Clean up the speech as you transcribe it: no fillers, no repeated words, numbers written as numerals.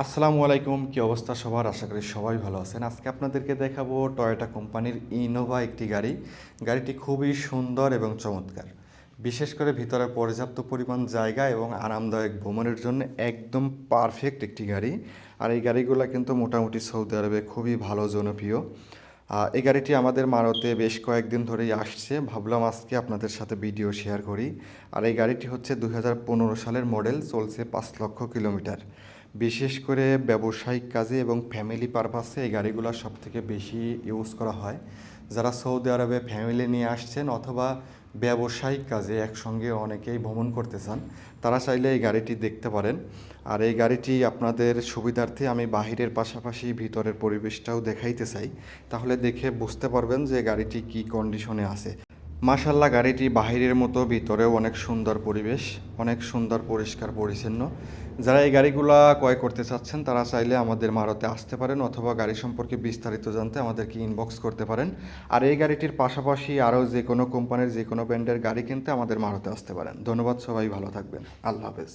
আসসালামু আলাইকুম, কি অবস্থা সবার? আশা করি সবাই ভালো আছেন। আজকে আপনাদেরকে দেখাবো টয়োটা কোম্পানির ইনোভা একটি গাড়ি। গাড়িটি খুবই সুন্দর এবং চমৎকার। বিশেষ করে ভিতরে পর্যাপ্ত পরিমাণ জায়গা এবং আরামদায়ক ভ্রমণের জন্য একদম পারফেক্ট একটি গাড়ি। আর এই গাড়িগুলো কিন্তু মোটামুটি সৌদি আরবে খুবই ভালো জনপ্রিয়। এই গাড়িটি আমাদের মারুতে বেশ কয়েকদিন ধরেই আসছে, ভাবলাম আজকে আপনাদের সাথে ভিডিও শেয়ার করি। আর এই গাড়িটি হচ্ছে 2015 সালের মডেল, চলছে 5 লক্ষ কিলোমিটার। বিশেষ করে ব্যবসায়িক কাজে এবং ফ্যামিলি পারপাসে এই গাড়িগুলো সবথেকে বেশি ইউজ করা হয়। যারা সৌদি আরবে ফ্যামিলি নিয়ে আসছেন অথবা ব্যবসায়িক কাজে একসঙ্গে অনেকেই ভ্রমণ করতে চান, তারা চাইলে এই গাড়িটি দেখতে পারেন। আর এই গাড়িটি আপনাদের সুবিধার্থে আমি বাহিরের পাশাপাশি ভিতরের পরিবেশটাও দেখাইতে চাই, তাহলে দেখে বুঝতে পারবেন যে গাড়িটি কী কন্ডিশনে আছে। মাশাল্লাহ, গাড়িটি বাহিরের মতো ভিতরেও অনেক সুন্দর পরিবেশ, অনেক সুন্দর পরিষ্কার পরিচ্ছন্ন। যারা এই গাড়িগুলা ক্রয় করতে চাচ্ছেন তারা চাইলে আমাদের মারুতে আসতে পারেন অথবা গাড়ি সম্পর্কে বিস্তারিত জানতে আমাদেরকে ইনবক্স করতে পারেন। আর এই গাড়িটির পাশাপাশি আরও যে কোনো কোম্পানির যে কোনো ব্র্যান্ডের গাড়ি কিনতে আমাদের মারুতে আসতে পারেন। ধন্যবাদ, সবাই ভালো থাকবেন। আল্লাহ হাফেজ।